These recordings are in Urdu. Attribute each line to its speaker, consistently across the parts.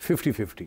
Speaker 1: 50-50।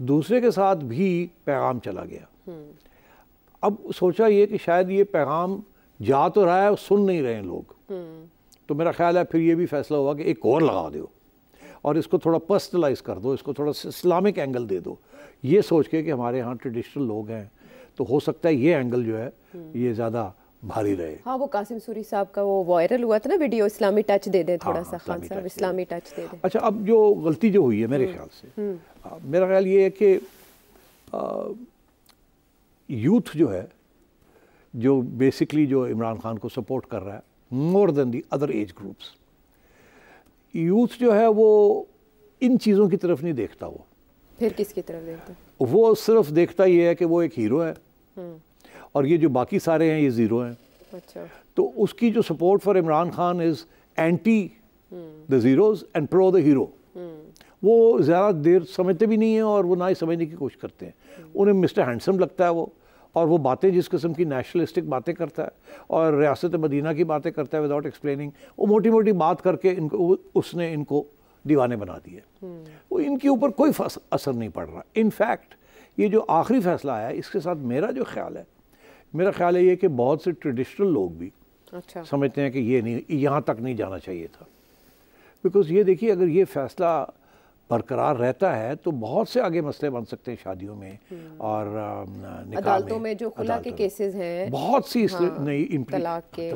Speaker 1: دوسرے کے ساتھ بھی پیغام چلا گیا. اب سوچا یہ کہ شاید یہ پیغام جا تو رہا ہے, سن نہیں رہے ہیں لوگ, تو میرا خیال ہے پھر یہ بھی فیصلہ ہوا کہ ایک اور لگا دو اور اس کو تھوڑا پرسنلائز کر دو, اس کو تھوڑا اسلامک اینگل دے دو, یہ سوچ کے کہ ہمارے ہاں ٹریڈیشنل لوگ ہیں تو ہو سکتا ہے یہ اینگل جو ہے یہ زیادہ بھاری رہے.
Speaker 2: ہاں وہ قاسم سوری صاحب کا وہ وائرل ہوا تھا نا ویڈیو, اسلامی ٹچ دے دیں تھوڑا سا خان صاحب, اسلامی ٹچ دے دیں.
Speaker 1: اچھا, اب جو غلطی جو ہوئی ہے میرے خیال سے, میرا خیال یہ ہے کہ یوتھ جو ہے جو بیسکلی جو عمران خان کو سپورٹ کر رہا ہے more than the other age groups, youth جو ہے وہ ان چیزوں کی طرف نہیں دیکھتا. وہ
Speaker 2: پھر کس کی طرف دیکھتا؟
Speaker 1: وہ صرف دیکھتا یہ ہے کہ وہ ایک ہیرو ہے اور یہ جو باقی سارے ہیں یہ زیرو ہیں.
Speaker 2: اچھا,
Speaker 1: تو اس کی جو support for Imran Khan is anti the zeros and pro the hero. وہ زیادہ دیر سمجھتے بھی نہیں ہیں اور وہ نہ ہی سمجھنے کی کوشش کرتے ہیں. انہیں مسٹر ہینڈسم لگتا ہے وہ, اور وہ باتیں جس قسم کی نیشنلسٹک باتیں کرتا ہے اور ریاست مدینہ کی باتیں کرتا ہے وداؤٹ ایکسپلیننگ, وہ موٹی موٹی بات کر کے اس نے ان کو دیوانے بنا دیے. وہ ان کے اوپر کوئی اثر نہیں پڑ رہا. ان فیکٹ یہ جو آخری فیصلہ آیا ہے اس کے ساتھ میرا جو خیال ہے, میرا خیال ہے یہ کہ بہت سے ٹریڈیشنل لوگ بھی سمجھتے ہیں کہ یہ نہیں, یہاں تک نہیں جانا چاہیے تھا. بیکاز یہ دیکھیے اگر یہ فیصلہ برقرار رہتا ہے تو بہت سے آگے مسئلے بن سکتے ہیں شادیوں میں اور
Speaker 2: عدالتوں میں جو خلا کے کیسز ہیں,
Speaker 1: بہت سی نئی طلاق کے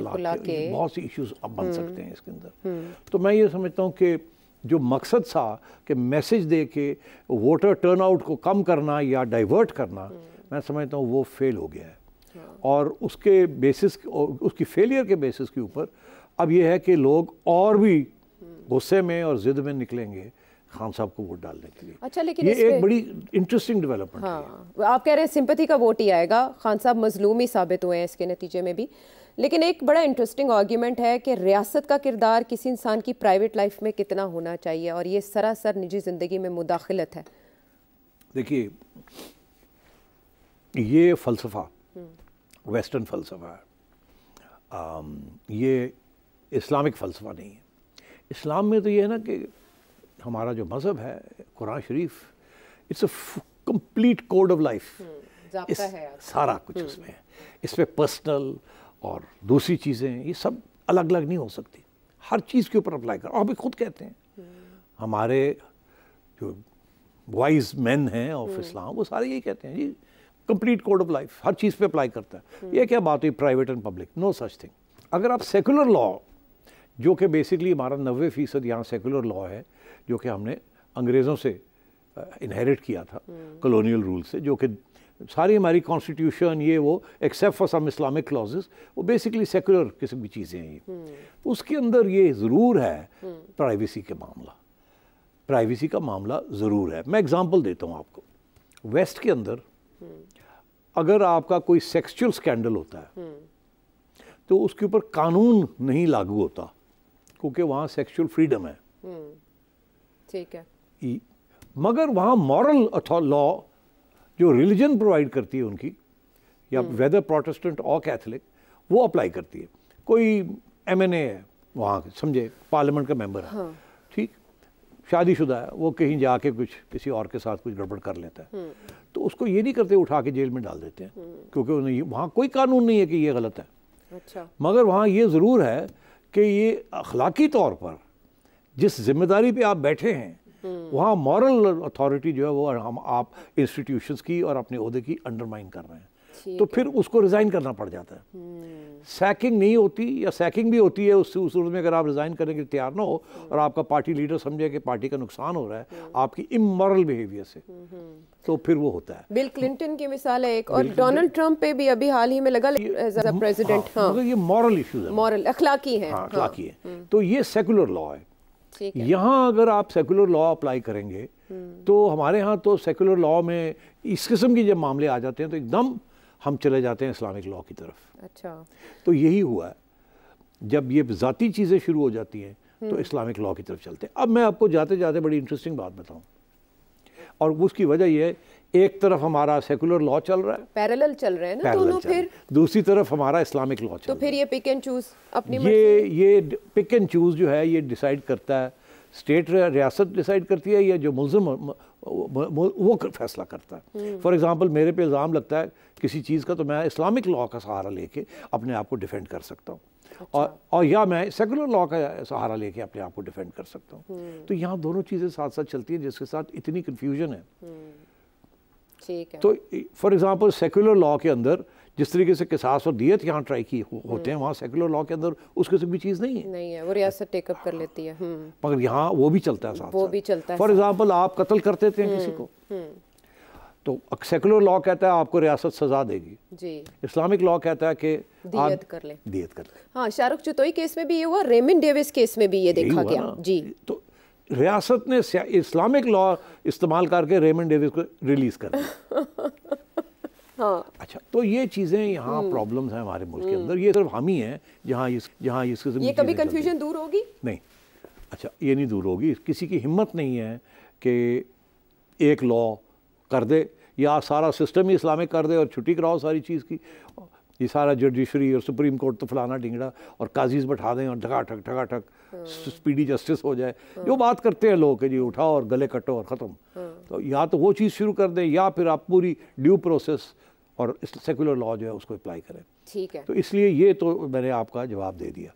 Speaker 1: بہت سی ایشوز اب بن سکتے ہیں اس کے اندر. تو میں یہ سمجھتا ہوں کہ جو مقصد تھا کہ میسج دے کے ووٹر ٹرن آؤٹ کو کم کرنا یا ڈائیورٹ کرنا, میں سمجھتا ہوں وہ فیل ہو گیا ہے. اور اس کے بیسس, اس کی فیلئر کے بیسس کے اوپر اب یہ ہے کہ لوگ اور بھی غصے میں اور ضد میں نکلیں گے خان صاحب کو ووٹ ڈالنے کے لیے.
Speaker 2: اچھا, لیکن
Speaker 1: یہ ایک بڑی انٹرسٹنگ ڈیولپمنٹ ہے.
Speaker 2: ہاں, آپ کہہ رہے ہیں سمپتھی کا ووٹ ہی آئے گا, خان صاحب مظلوم ہی ثابت ہوئے ہیں اس کے نتیجے میں بھی. لیکن ایک بڑا انٹرسٹنگ آرگیومنٹ ہے کہ ریاست کا کردار کسی انسان کی پرائیویٹ لائف میں کتنا ہونا چاہیے اور یہ سراسر نجی زندگی میں مداخلت ہے.
Speaker 1: دیکھیے یہ فلسفہ ویسٹرن فلسفہ ہے, یہ اسلامک فلسفہ نہیں ہے. اسلام میں تو یہ ہے نا کہ ہمارا جو مذہب ہے قرآن شریف, it's a complete code of life, سارا کچھ اس میں ہے. اس میں پرسنل اور دوسری چیزیں یہ سب الگ الگ نہیں ہو سکتی, ہر چیز کے اوپر اپلائی کر. آپ بھی خود کہتے ہیں ہمارے جو وائز مین ہیں آف اسلام وہ سارے یہی کہتے ہیں جی کمپلیٹ کوڈ آف لائف ہر چیز پہ اپلائی کرتا ہے. یہ کیا بات ہوئی private and public, no such thing. اگر آپ سیکولر لا, جو کہ بیسکلی ہمارا 90% یہاں سیکولر لا ہے جو کہ ہم نے انگریزوں سے انہیریٹ کیا تھا کلونیل رول سے, جو کہ ساری ہماری کانسٹیٹیوشن یہ وہ except for some Islamic clauses وہ بیسکلی سیکولر قسم کی چیزیں ہیں. اس کے اندر یہ ضرور ہے پرائیویسی کے معاملہ, پرائیویسی کا معاملہ ضرور ہے. میں اگزامپل دیتا ہوں آپ کو. ویسٹ کے اندر اگر آپ کا کوئی سیکسچل سکینڈل ہوتا ہے تو اس کے اوپر قانون نہیں لاگو ہوتا کیونکہ وہاں سیکسچل فریڈم ہے.
Speaker 2: ٹھیک ہے,
Speaker 1: مگر وہاں مورل لا جو ریلیجن پرووائڈ کرتی ہے ان کی, یا ویدر پروٹسٹنٹ اور کیتھولک, وہ اپلائی کرتی ہے. کوئی ایم این اے ہے وہاں سمجھے پارلیمنٹ کا ممبر ہے, ٹھیک, شادی شدہ ہے, وہ کہیں جا کے کچھ کسی اور کے ساتھ کچھ گڑبڑ کر لیتا ہے, تو اس کو یہ نہیں کرتے اٹھا کے جیل میں ڈال دیتے ہیں کیونکہ وہاں کوئی قانون نہیں ہے کہ یہ غلط ہے. مگر وہاں یہ ضرور ہے کہ یہ اخلاقی طور پر جس ذمہ داری پہ آپ بیٹھے ہیں وہاں مورل اتھارٹی جو ہے وہ آپ انسٹیٹیوشنز کی اور اپنے عہدے کی انڈرمائن کر رہے ہیں, تو پھر اس کو ریزائن کرنا پڑ جاتا ہے. سیکنگ نہیں ہوتی, یا سیکنگ بھی ہوتی ہے اس صورت میں اگر آپ ریزائن کرنے کے لیے تیار نہ ہو اور آپ کا پارٹی لیڈر سمجھے کہ پارٹی کا نقصان ہو رہا ہے آپ کی امورل بیہیویئر سے, تو پھر وہ ہوتا ہے.
Speaker 2: بل کلنٹن کی مثال ہے ایک, اور ڈونلڈ ٹرمپ پہ بھی ابھی حال ہی میں لگا ایز اے پریزیڈنٹ.
Speaker 1: مگر یہ مورل ایشوز ہیں,
Speaker 2: مورل اخلاقی ہیں,
Speaker 1: اخلاقی ہے. تو یہ سیکولر لا ہے. یہاں اگر آپ سیکولر لا اپلائی کریں گے تو ہمارے ہاں تو سیکولر لا میں اس قسم کی جب معاملے آ جاتے ہیں تو ایک دم ہم چلے جاتے ہیں اسلامک لا کی طرف.
Speaker 2: اچھا,
Speaker 1: تو یہی ہوا ہے جب یہ ذاتی چیزیں شروع ہو جاتی ہیں تو اسلامک لا کی طرف چلتے ہیں. اب میں آپ کو جاتے جاتے بڑی انٹرسٹنگ بات بتاؤں, اور اس کی وجہ یہ ہے ایک طرف ہمارا سیکولر لا چل رہا ہے,
Speaker 2: پیرلل چل رہے ہیں نا دونوں, پھر
Speaker 1: دوسری طرف ہمارا اسلامک لا چل رہا ہے.
Speaker 2: تو پھر یہ پک اینڈ چوز اپنی
Speaker 1: یہ پک اینڈ چوز جو ہے یہ ڈیسائیڈ کرتا ہے اسٹیٹ, ریاست ڈیسائیڈ کرتی ہے, یا جو ملزم وہ فیصلہ کرتا ہے. فار ایگزامپل میرے پہ الزام لگتا ہے کسی چیز کا تو میں اسلامک لاء کا سہارا لے کے اپنے آپ کو ڈیفینڈ کر سکتا ہوں, اور یا میں سیکولر لاء کا سہارا لے کے اپنے آپ کو ڈیفینڈ کر سکتا ہوں. تو یہاں دونوں چیزیں ساتھ ساتھ چلتی ہیں جس کے ساتھ اتنی کنفیوژن ہے. تو فار ایگزامپل سیکولر لاء کے اندر جس طریقے سے قصاص اور دیت یہاں ٹرائی کی ہوتے ہیں, وہاں سیکولر لاء کے اندر اس قسم کی چیز نہیں ہے,
Speaker 2: وہ ریاست ٹیک اپ کر لیتی ہے.
Speaker 1: مگر یہاں وہ بھی چلتا ہے ساتھ. فار ایگزامپل آپ قتل کرتے تھے کسی کو تو سیکولر لاء کہتا ہے آپ کو ریاست سزا دے گی, اسلامک لاء کہتا ہے کہ
Speaker 2: دیت کر لیں.
Speaker 1: ہاں,
Speaker 2: شاہ رخ چتوئی کیس میں بھی یہ ہوا, ریمن ڈیوس کیس میں بھی یہ دیکھا گیا. جی,
Speaker 1: تو ریاست نے اسلامک لاء استعمال کر کے ریمن ڈیوس کو ریلیز کر دیا. اچھا, تو یہ چیزیں یہاں پرابلمز ہیں ہمارے ملک کے اندر. یہ صرف ہم ہی ہیں جہاں اس قسم
Speaker 2: یہ کبھی کنفیوژن دور ہوگی
Speaker 1: نہیں. اچھا, یہ نہیں دور ہوگی. کسی کی ہمت نہیں ہے کہ ایک لاء کر دے یا سارا سسٹم ہی اسلامک کر دے اور چھٹی کراؤ ساری چیز کی. یہ سارا جوڈیشری اور سپریم کورٹ تو فلانا ڈنگڑا اور قاضیز بٹھا دیں اور ٹھگا ٹھک سپیڈی جسٹس ہو جائے. جو بات کرتے ہیں لوگ کہ جی اٹھاؤ اور گلے کٹو اور ختم. تو یا تو وہ چیز شروع کر دیں یا پھر آپ پوری ڈیو پروسیس اور سیکولر لاء جو ہے اس کو اپلائی کریں.
Speaker 2: ٹھیک ہے.
Speaker 1: تو اس لیے یہ تو میں نے آپ کا جواب دے دیا.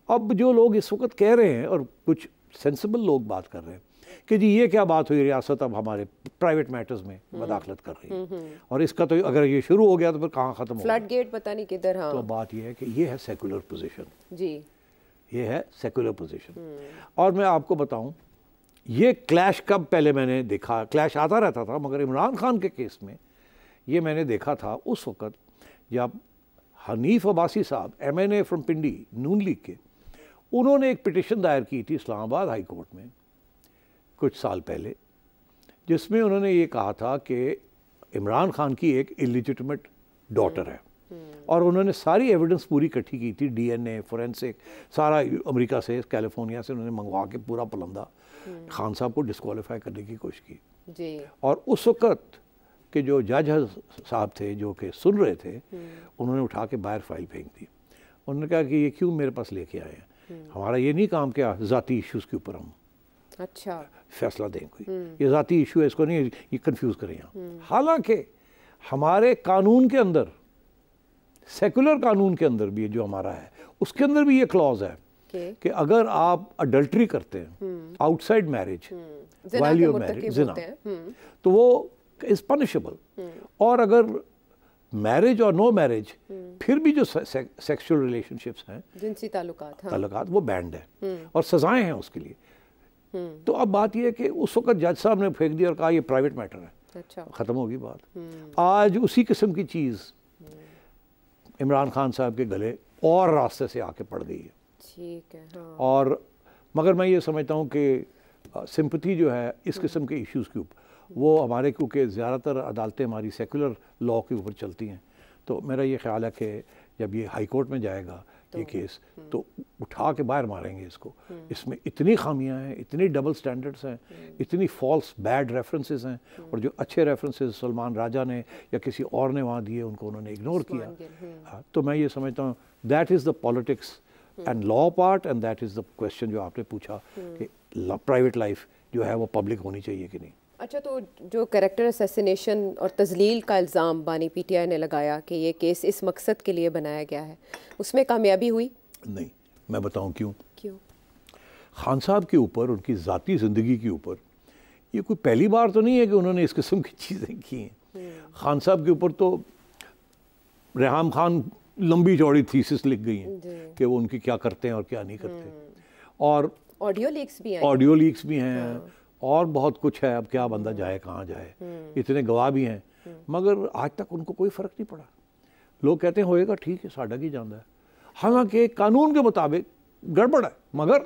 Speaker 1: اب جو لوگ اس وقت کہہ رہے ہیں اور کچھ سینسیبل لوگ بات کر رہے ہیں کہ جی یہ کیا بات ہوئی, ریاست اب ہمارے پرائیویٹ میٹرز میں مداخلت کر رہی ہے اور اس کا تو اگر یہ شروع ہو گیا تو پھر کہاں ختم ہوگا,
Speaker 2: فلڈ گیٹ پتہ نہیں کدھر.
Speaker 1: تو بات یہ ہے کہ یہ ہے سیکولر پوزیشن.
Speaker 2: جی,
Speaker 1: یہ ہے سیکولر پوزیشن. اور میں آپ کو بتاؤں یہ کلیش کب پہلے میں نے دیکھا, کلیش آتا رہتا تھا مگر عمران خان کے کیس میں یہ میں نے دیکھا تھا اس وقت جب حنیف عباسی صاحب MNA فرام پنڈی نون لیگ کے, انہوں نے ایک پٹیشن دائر کی تھی اسلام آباد ہائی کورٹ میں کچھ سال پہلے, جس میں انہوں نے یہ کہا تھا کہ عمران خان کی ایک الیجٹمیٹ ڈاٹر ہے اور انہوں نے ساری ایویڈنس پوری اکٹھی کی تھی, DNA فورینسک سارا امریکہ سے کیلیفورنیا سے انہوں نے منگوا کے پورا پلندہ خان صاحب کو ڈسکوالیفائی کرنے کی کوشش کی. اور اس وقت کہ جو جج صاحب تھے جو کہ سن رہے تھے انہوں نے اٹھا کے باہر فائل پھینک دی. انہوں نے کہا کہ یہ کیوں میرے پاس لے کے آئے ہیں, ہمارا یہ نہیں کام کیا ذاتی ایشوز کے اوپر ہم
Speaker 2: اچھا
Speaker 1: فیصلہ دیں, کوئی یہ ذاتی ایشو ہے اس کو نہیں یہ کنفیوز کریں یہاں. حالانکہ ہمارے قانون کے اندر, سیکولر قانون کے اندر بھی جو ہمارا ہے اس کے اندر بھی یہ کلوز ہے کہ اگر آپ اڈلٹری کرتے ہیں out side marriage while your marriage زنا تو وہ از پنشبل, اور اگر میرج اور نو میرج پھر بھی جو سیکشل ریلیشن شپس ہیں
Speaker 2: جنسی تعلقات
Speaker 1: وہ بینڈ ہے اور سزائیں ہیں اس کے لیے. تو اب بات یہ ہے کہ اس وقت جج صاحب نے پھینک دیا اور کہا یہ پرائیویٹ میٹر ہے, ختم ہوگی بات. آج اسی قسم کی چیز عمران خان صاحب کے گلے اور راستے سے آ کے پڑ گئی ہے.
Speaker 2: ٹھیک ہے.
Speaker 1: اور مگر میں یہ سمجھتا ہوں کہ سمپتھی جو ہے اس قسم کے ایشوز کے اوپر وہ ہمارے, کیونکہ زیادہ تر عدالتیں ہماری سیکولر لاء کے اوپر چلتی ہیں, تو میرا یہ خیال ہے کہ جب یہ ہائی کورٹ میں جائے گا یہ کیس تو اٹھا کے باہر ماریں گے اس کو. اس میں اتنی خامیاں ہیں, اتنی ڈبل سٹینڈرڈز ہیں, اتنی فالس بیڈ ریفرنسز ہیں, اور جو اچھے ریفرنسز سلمان راجہ نے یا کسی اور نے وہاں دیے ان کو انہوں نے اگنور کیا. تو میں یہ سمجھتا ہوں that is the politics and law part, and that is the question جو آپ نے پوچھا کہ پرائیویٹ لائف جو ہے وہ پبلک ہونی چاہیے کہ نہیں.
Speaker 2: اچھا, تو جو کریکٹر اسیسینیشن اور تذلیل کا الزام بانی PTI نے لگایا کہ یہ کیس اس مقصد کے لیے بنایا گیا ہے, اس میں کامیابی ہوئی؟
Speaker 1: نہیں. میں بتاؤں کیوں. خان صاحب کے اوپر, ان کی ذاتی زندگی کے اوپر یہ کوئی پہلی بار تو نہیں ہے کہ انہوں نے اس قسم کی چیزیں کی ہیں. خان صاحب کے اوپر تو ریحام خان لمبی چوڑی تھیسس لکھ گئی ہیں کہ وہ ان کی کیا کرتے ہیں اور کیا نہیں کرتے, اور
Speaker 2: آڈیو لیکس بھی ہیں
Speaker 1: اور بہت کچھ ہے. اب کیا بندہ جائے کہاں جائے, اتنے گواہ بھی ہیں, مگر آج تک ان کو کوئی فرق نہیں پڑا. لوگ کہتے ہیں ہوئے گا ٹھیک ہے, ساڈا کی جاندہ ہے, حالانکہ قانون کے مطابق گڑبڑ ہے. مگر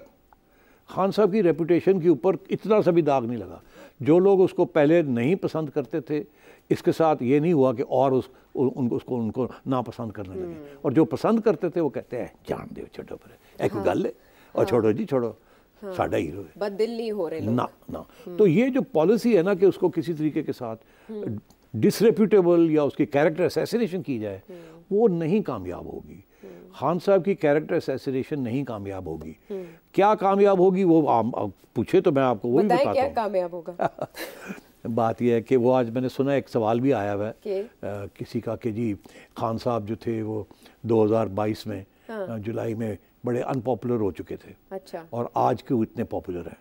Speaker 1: خان صاحب کی ریپوٹیشن کے اوپر اتنا سا بھی داغ نہیں لگا. جو لوگ اس کو پہلے نہیں پسند کرتے تھے اس کے ساتھ یہ نہیں ہوا کہ اور اس کو ناپسند کرنے لگے, اور جو پسند کرتے تھے وہ کہتے ہیں جان دے چھوٹو پر ایک گل ہے اور چھوڑو جی چھوڑو, ساڈا ہیرو ہے,
Speaker 2: بد دل نہیں ہو رہے
Speaker 1: نا. تو یہ جو پالیسی ہے نا کہ اس کو کسی طریقے کے ساتھ ڈسریپیوٹیبل یا اس کی کیریکٹر اسیسینیشن کی جائے, وہ نہیں کامیاب ہوگی. خان صاحب کی کیریکٹر اسیسینیشن نہیں کامیاب ہوگی. کیا کامیاب ہوگی وہ پوچھے تو میں آپ کو وہی بتاتا ہوں.
Speaker 2: کیا کامیاب ہوگا؟
Speaker 1: بات یہ ہے کہ وہ آج میں نے سنا ایک سوال بھی آیا ہوا
Speaker 2: کہ
Speaker 1: ہے کسی کا کہ جی خان صاحب جو تھے وہ 2022 میں جولائی میں بڑے ان پاپولر ہو چکے تھے
Speaker 2: اچھا
Speaker 1: اور آج کیوں اتنے پاپولر ہیں.